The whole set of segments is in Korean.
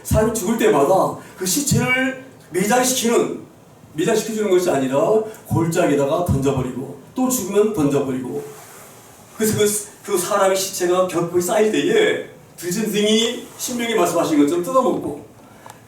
사람이 죽을 때마다 그 시체를 매장시켜주는 것이 아니라 골짜기에다가 던져버리고 또 죽으면 던져버리고, 그래서 그 사람의 시체가 격하게 쌓일 때에 들짐승이 신명이 말씀하신 것처럼 뜯어먹고,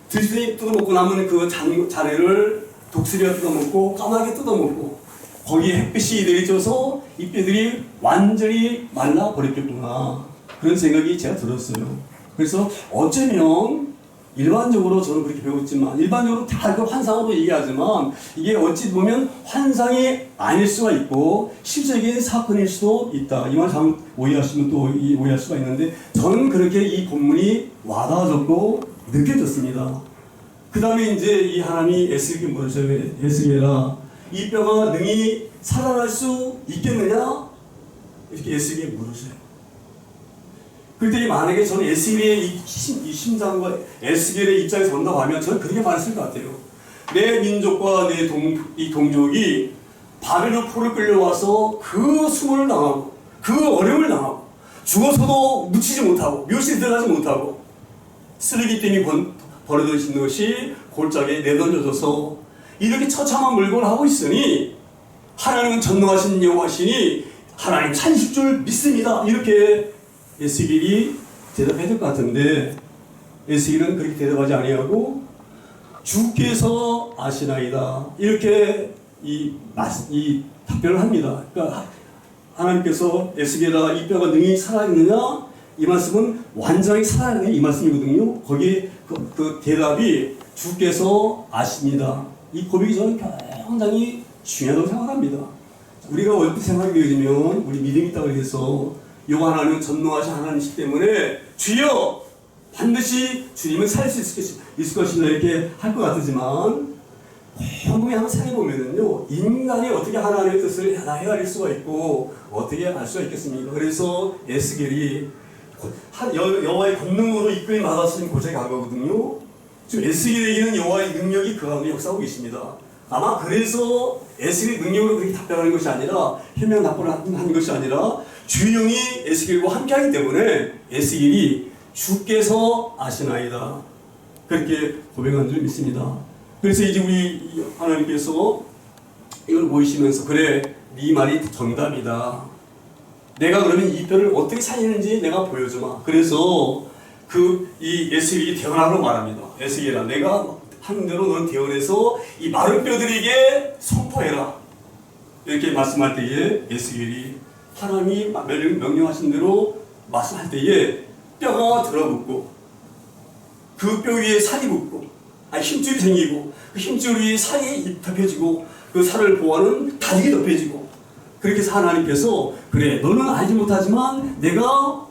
들짐승이 뜯어먹고 남은 그 자네를 독수리가 뜯어먹고 까마귀가 뜯어먹고, 거기에 햇빛이 내리쳐서 이 뼈들이 완전히 말라버렸겠구나, 그런 생각이 제가 들었어요. 그래서 어쩌면 일반적으로 저는 그렇게 배웠지만, 일반적으로 다 그 환상으로 얘기하지만 이게 어찌 보면 환상이 아닐 수가 있고 실제적인 사건일 수도 있다. 이 말 잘못 오해하시면 또 오해할 수가 있는데, 저는 그렇게 이 본문이 와닿아졌고 느껴졌습니다. 그 다음에 이제 이 하나님이 에스겔에게 물으셔요. 에스겔아, 이 뼈가 능히 살아날 수 있겠느냐? 이렇게 에스겔에게 물으셔요. 그때 만약에 저는 에스겔의 이 심장과 에스겔의 입장에서 본다고 저는 그렇게 말했을 것 같아요. 내 민족과 내 동족이 바벨론 포로 끌려와서 그 수모를 당하고 그 어려움을 당하고 죽어서도 묻히지 못하고 묘실에 들어가지 못하고 쓰레기댐이 버려진 것이 골짜기에 내던져져서 이렇게 처참한 물건을 하고 있으니 하나님은 전능하신 여호와시니 하나님 살리실 줄 믿습니다. 이렇게 에스겔이 대답해야 될 것 같은데, 에스겔은 그렇게 대답하지 아니하고 주께서 아시나이다, 이렇게 이 답변을 합니다. 그러니까 하나님께서 에스겔아, 이 뼈가 능히 살아있느냐, 이 말씀은 완전히 살아있느냐 이 말씀이거든요. 거기에 그 대답이 주께서 아십니다. 이 고백이 저는 굉장히 중요하다고 생각합니다. 우리가 얼핏 생각이 되어지면 우리 믿음이 있다고 해서 여호와 하나님은 전능하신 하나님이시기 때문에 주여 반드시 주님은 살 수 있을 것이다 이렇게 할 것 같지만, 곰곰이 한번 생각해보면요, 인간이 어떻게 하나님의 뜻을 헤아릴 수가 있고 어떻게 알 수가 있겠습니까? 그래서 에스겔이 여호와의 권능으로 이끌림 받았으니 고백에 간 거거든요. 지금 에스겔에게는 여호와의 능력이 그 가운데 역사하고 계십니다. 아마 그래서 에스겔의 능력으로 그렇게 답변하는 것이 아니라 해명 답변을 하는 것이 아니라 주영이 에스겔과 함께하기 때문에 에스겔이 주께서 아시나이다 그렇게 고백한 줄 믿습니다. 그래서 이제 우리 하나님께서 이걸 보이시면서 그래, 네 말이 정답이다. 내가 그러면 이 뼈를 어떻게 살리는지 내가 보여주마. 그래서 이 에스겔이 대언하라고 말합니다. 에스겔아, 내가 하는 대로 너는 대언해서 이 마른 뼈들에게 선포해라. 이렇게 말씀할 때에 에스겔이 하나님이 명령하신 대로 말씀할 때에 뼈가 들어붙고 그 뼈 위에 살이 붙고 힘줄이 생기고 그 힘줄 위에 살이 덮여지고 그 살을 보호하는 다리가 덮여지고, 그렇게 해서 하나님께서 그래, 너는 알지 못하지만 내가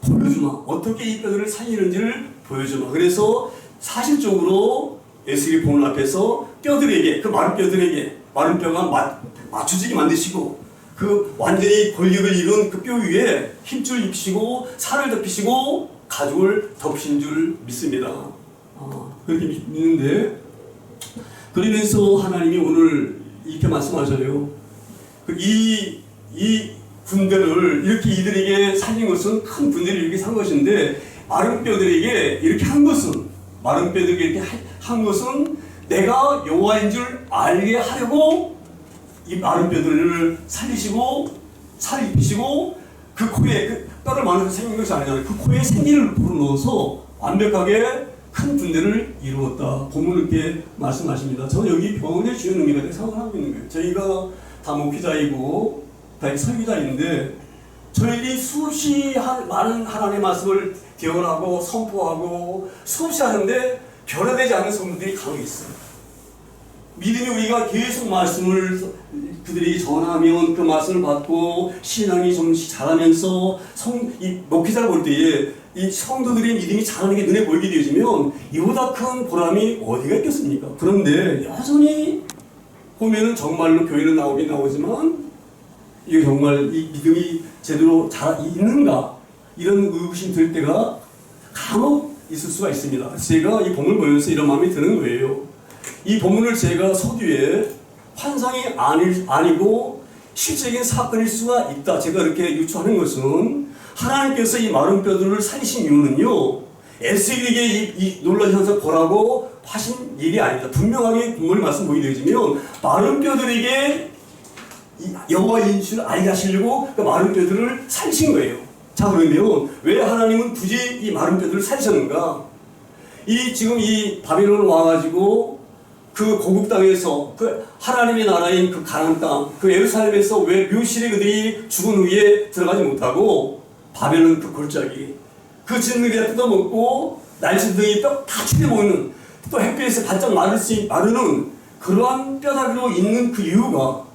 보여주마. 어떻게 이 뼈들을 살리는지를 보여주마. 그래서 사실적으로 에스겔 본문 앞에서 뼈들에게, 그 마른 뼈들에게, 마른 뼈가 맞춰지게 만드시고 그 완전히 권력을 이룬 그 뼈 위에 힘줄 입히시고 살을 덮이시고 가죽을 덮으신 줄 믿습니다. 그렇게 믿는데, 그러면서 하나님이 오늘 이렇게 말씀하셔요. 이 군대를 이렇게 이들에게 살린 것은 큰 군대를 이렇게 산 것인데, 마른 뼈들에게 이렇게 한 것은, 마른 뼈들에게 이렇게 한 것은 내가 여호와인 줄 알게 하려고 이 마른 뼈들을 살리시고 살을 입히시고 그 코에 그 뼈를 만들어서 생긴 것이 아니잖아요. 그 코에 생기를 불어넣어서 완벽하게 큰 군대를 이루었다. 본문은 이렇게 말씀하십니다. 저는 여기 병원의 주요 능력에 생각을 하고 있는 거예요. 저희가 다 목회자이고 다 설교자인데 저희들이 수없이 많은 하나님의 말씀을 대언하고 선포하고 수없이 하는데 변화되지 않는 성도들이 간혹 있어요. 믿음이 우리가 계속 말씀을 그들이 전하면 그 말씀을 받고 신앙이 좀씩 자라면서 이 목회자를 볼 때에 이 성도들의 믿음이 자라는 게 눈에 보이게 되어지면 이보다 큰 보람이 어디가 있겠습니까? 그런데 여전히 보면은 정말로 교회는 나오긴 나오지만 이게 정말 이 믿음이 제대로 있는가 이런 의구심 들 때가 간혹 있을 수가 있습니다. 제가 이 본문을 보면서 이런 마음이 드는 거예요. 이 본문을 제가 서두에 환상이 아니고 실제적인 사건일 수가 있다, 제가 이렇게 유추하는 것은 하나님께서 이 마른 뼈들을 살리신 이유는요, 에스겔에게 이 놀라운 현상 보라고 하신 일이 아닙니다. 분명하게 본문의 말씀 보여드리면 마른 뼈들에게 여호와인 줄 알게 하시려고 그 마른 뼈들을 살리신 거예요. 자, 그러면 왜 하나님은 굳이 이 마른 뼈들을 살리셨는가? 지금 이 바벨론 와가지고 그 고국 땅에서 그 하나님의 나라인 그 가나안 땅, 그 예루살렘에서 왜 묘실에 그들이 죽은 후에 들어가지 못하고 바벨론 그 골짜기, 그 진흙이 뜯어먹고 날치등이 뼈 다 죽여먹는, 또 햇빛에서 바짝 마르는 그러한 뼈다귀로 있는 그 이유가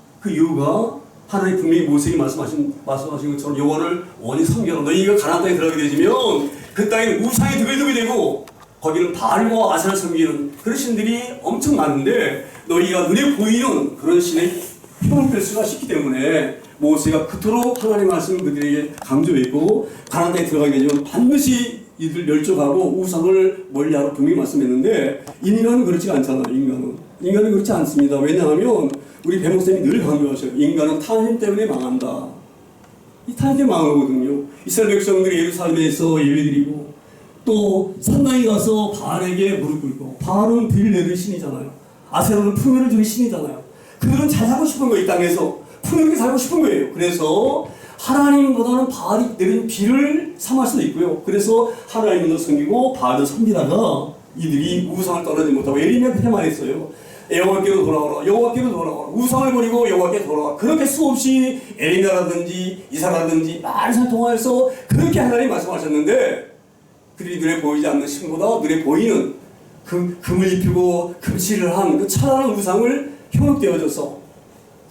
하나님 분명히 모세에게 말씀하신 것처럼 여호와를 원히 섬겨라. 너희가 가나안 땅에 들어가게 되지면 그 땅에는 우상이 드글드글 되고 거기는 바알과 아세라 섬기는 그런 신들이 엄청 많은데 너희가 눈에 보이는 그런 신의 흉을 뺄 수가 있기 때문에 모세가 그토록 하나님의 말씀을 그들에게 강조했고 가나안 땅에 들어가게 되면 반드시 이들 멸종하고 우상을 멀리하라고 분명히 말씀했는데 인간은 그렇지 않잖아요. 인간은 그렇지 않습니다. 왜냐하면 우리 배 목사님이 늘 강조하셔요. 인간은 타협 때문에 망한다. 이 타협 때문에 망하거든요. 이스라엘 백성들이 예루살렘에서 예배드리고 또 산당에 가서 바알에게 무릎 꿇고, 바알은 비를 내리는 신이잖아요. 아세라는 풍요를 주는 신이잖아요. 그들은 잘 살고 싶은 거예요. 이 땅에서 풍요롭게 살고 싶은 거예요. 그래서 하나님보다는 바알이 내린 비를 삼을 수도 있고요. 그래서 하나님도 섬기고 바알도 섬기다가 이들이 우상을 떠나지 못하고 예레미야 그렇게 말했어요. 여호와께로 돌아오라. 여호와께로 돌아오라. 우상을 버리고 여호와께 돌아와. 그렇게 수없이 에레미야라든지 이사라든지 말을 통하여서 그렇게 하나님 말씀하셨는데 그들이 눈에 보이지 않는 신보다 눈에 보이는 금을 입히고 금칠을 한 그 찬란한 우상을 현혹되어져서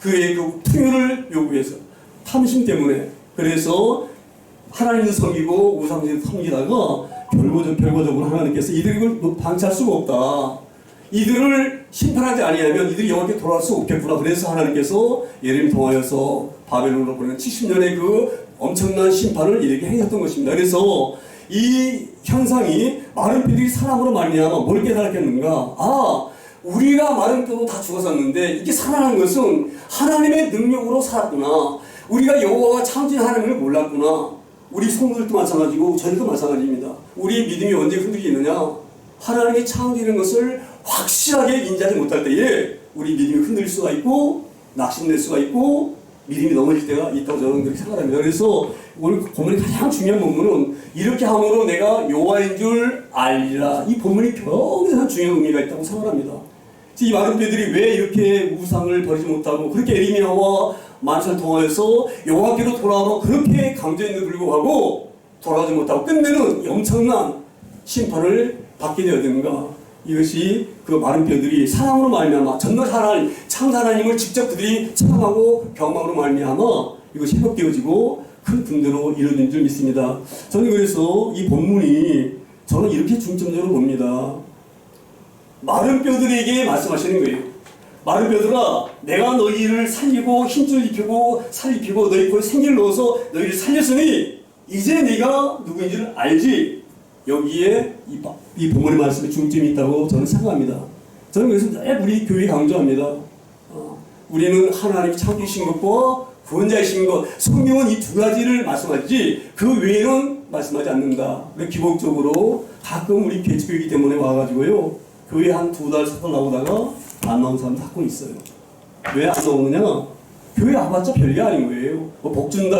그의 그 풍요를 요구해서 탐심 때문에 그래서 하나님을 섬기고 우상을 섬기다가 결과적으로 하나님께서 이들을 방치할 수가 없다. 이들을 심판하지 아니하면 이들이 여호와께 돌아갈 수 없겠구나. 그래서 하나님께서 예레미야 통하여서 바벨론으로 보내는 70년의 그 엄청난 심판을 이들에게 행했던 것입니다. 그래서 이 현상이 마른 뼈들이 사람으로 말미암아 뭘 깨달았겠는가? 우리가 마른 뼈도 다 죽었었는데 이게 살아난 것은 하나님의 능력으로 살았구나. 우리가 여호와가 창조한 하나님을 몰랐구나. 우리 성도들도 마찬가지고 저희도 마찬가지입니다. 우리 믿음이 언제 흔들리느냐? 하나님이 창조하는 것을 확실하게 인지하지 못할 때에 우리 믿음이 흔들릴 수가 있고 낙심될 수가 있고 믿음이 넘어질 때가 있다고 저는 그렇게 생각합니다. 그래서 오늘 본문의 가장 중요한 본문은 이렇게 함으로 내가 여호와인 줄 알리라. 이 본문이 굉장히 중요한 의미가 있다고 생각합니다. 이 마른 뼈들이 왜 이렇게 우상을 버리지 못하고 그렇게 에레미야와 만찬을 통하여서 여호와께로 돌아오라 그렇게 강조했는데도 불구하고 돌아오지 못하고 끝내는 엄청난 심판을 받게 되었는가? 이것이 그 마른 뼈들이 사랑으로 말미암아 전날 창조 하나님을 직접 그들이 체험하고 경험으로 말미암아 이것이 회복되어지고 큰 분대로 이루어진 줄 믿습니다. 저는 그래서 이 본문이 저는 이렇게 중점적으로 봅니다. 마른 뼈들에게 말씀하시는 거예요. 마른 뼈들아, 내가 너희를 살리고 힘줄 입히고 살리피고 너희 코에 생기를 넣어서 너희를 살렸으니 이제 네가 누구인지를 알지. 여기에 이 본문의 말씀에 중점이 있다고 저는 생각합니다. 저는 그래서 늘 우리 교회 강조합니다. 우리는 하나님이 창조하신 것과 구원자이신 것, 성경은 이 두 가지를 말씀하지 그 외에는 말씀하지 않는다. 기본적으로 가끔 우리 개척교회이기 때문에 와가지고요 교회 한 2달, 3달 나오다가 안 나온 사람도 가끔 있어요. 왜 안 나오느냐? 교회 와봤자 별게 아닌 거예요. 복 준다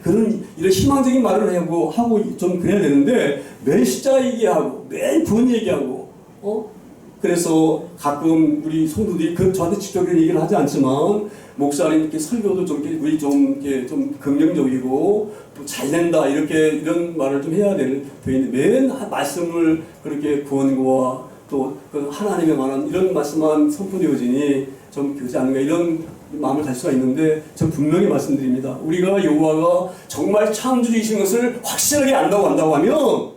그런 이런 희망적인 말을 하고 좀 그래야 되는데 매일 십자가 얘기하고 매일 구원 얘기하고 그래서 가끔 우리 성도들이 저한테 직접 그런 얘기를 하지 않지만 목사님 이렇게 설교도 좀 우리 좀 긍정적이고 또 잘된다 이런 말을 좀 해야 되는데 매일 말씀을 그렇게 구원과 또 그 하나님에 관한 이런 말씀만 선포되어지니 좀 그렇지 않은가 이런 마음을 가질 수가 있는데 전 분명히 말씀드립니다. 우리가 여호와가 정말 창조주이신 것을 확실하게 안다고 하면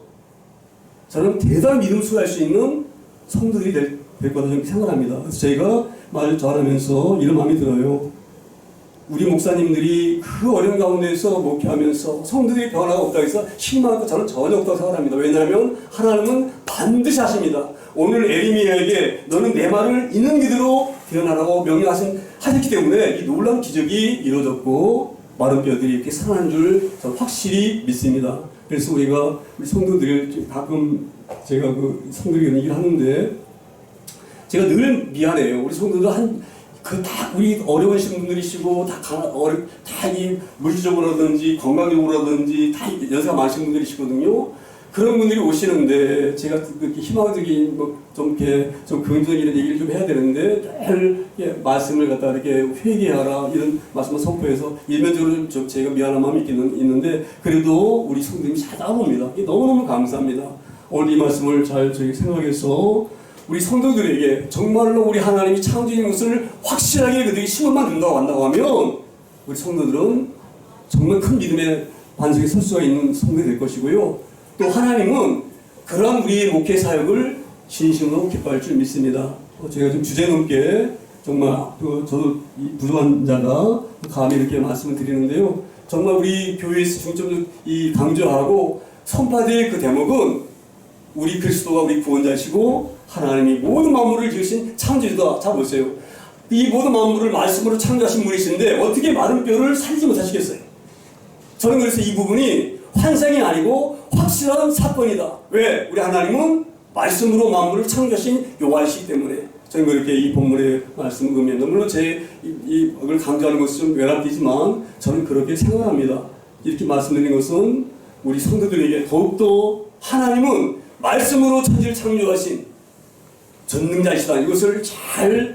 저는 대단히 믿음 수할 수 있는 성도들이 될 거라고 생각합니다. 그래서 제가 말을 전하면서 이런 마음이 들어요. 우리 목사님들이 그 어려운 가운데서 목회하면서 성도들이 변화가 없다고 해서 실망할 것 저는 전혀 없다고 생각합니다. 왜냐하면 하나님은 반드시 하십니다. 오늘 에레미야에게 너는 내 말을 있는 그대로 드러나라고 명령하셨기 때문에 이 놀라운 기적이 이루어졌고 마른 뼈들이 이렇게 살아난 줄 저는 확실히 믿습니다. 그래서 우리 성도들 가끔 제가 그 성도들 이런 얘기를 하는데 제가 늘 미안해요. 우리 성도들 우리 어려우신 분들이시고 이 물질적으로라든지 건강적으로라든지 다 연세가 많으신 분들이시거든요. 그런 분들이 오시는데 제가 그렇게 희망적인 좀 긍정적인 얘기를 좀 해야 되는데 늘 말씀을 갖다 이렇게 회개하라 이런 말씀을 선포해서 일면적으로 좀 제가 미안한 마음이 있는데 그래도 우리 성도님이 잘 따라옵니다. 너무너무 감사합니다. 오늘 이 말씀을 잘 저희 생각해서 우리 성도들에게 정말로 우리 하나님이 창조인 것을 확실하게 그들이 신호만 한다고 하면 우리 성도들은 정말 큰 믿음의 반석에 설 수가 있는 성도가 될 것이고요. 또 하나님은 그러한 우리의 목회 사역을 진심으로 기뻐할 줄 믿습니다. 제가 좀 주제넘게 정말 저도 이 부족한 자가 감히 이렇게 말씀을 드리는데요. 정말 우리 교회에서 중점적으로 강조하고 선포될 그 대목은 우리 그리스도가 우리 구원자시고 하나님이 모든 만물을 지으신 창조주다. 자 보세요. 이 모든 만물을 말씀으로 창조하신 분이신데 어떻게 마른 뼈를 살리지 못하시겠어요? 저는 그래서 이 부분이 환상이 아니고 확실한 사건이다. 왜? 우리 하나님은 말씀으로 만물을 창조하신 여호와이시기 때문에 저는 그렇게 이 본문의 말씀을 의미합니다. 물론 이걸 강조하는 것은 좀 외람되지만 저는 그렇게 생각합니다. 이렇게 말씀드리는 것은 우리 성도들에게 더욱더 하나님은 말씀으로 천지를 창조하신 전능자이시다. 이것을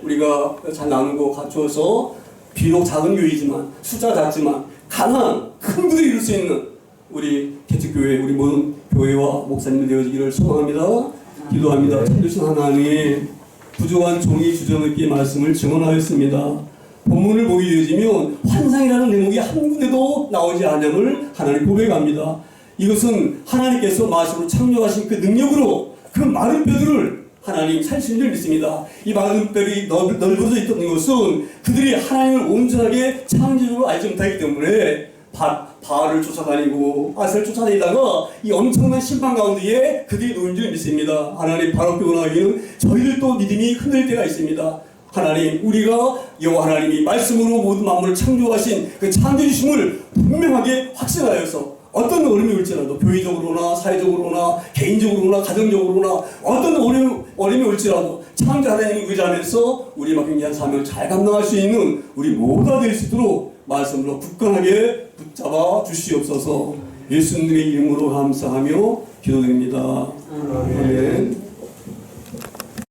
우리가 잘 나누고 갖추어서 비록 작은 교회이지만 숫자 작지만 강한 큰 부들이 이룰 수 있는 우리 개척교회 우리 모든 교회와 목사님들 되어지기를 소망합니다. 기도합니다. 참되신 하나님 부족한 종이 주저넘게 말씀을 증언하였습니다. 본문을 보게 되어지면 환상이라는 대목이 한 군데도 나오지 않음을 하나님 고백합니다. 이것은 하나님께서 말씀으로 창조하신 그 능력으로 그 마른 뼈들을 하나님 살리신 줄 믿습니다. 이 마른 뼈들이 넓어져 있던 것은 그들이 하나님을 온전하게 창조적으로 알지 못하기 때문에 바알을 쫓아다니고 아셀을 쫓아다니다가 이 엄청난 심판 가운데에 그들이 놓인 줄 믿습니다. 하나님 바로 변화하기는 저희들도 믿음이 흔들릴 때가 있습니다. 하나님 우리가 여호와 하나님이 말씀으로 모든 만물을 창조하신 그 창조주심을 분명하게 확신하여서 어떤 어려움이 올지라도 교회적으로나 사회적으로나 개인적으로나 가정적으로나 어떤 어려움이 올지라도 창조 하나님을 의지하면서 우리 맡긴 귀한 사명을 잘 감당할 수 있는 우리 모두가 될 수 있도록 말씀으로 굳건하게 붙잡아 주시옵소서. 예수님의 이름으로 감사하며 기도드립니다. 아멘.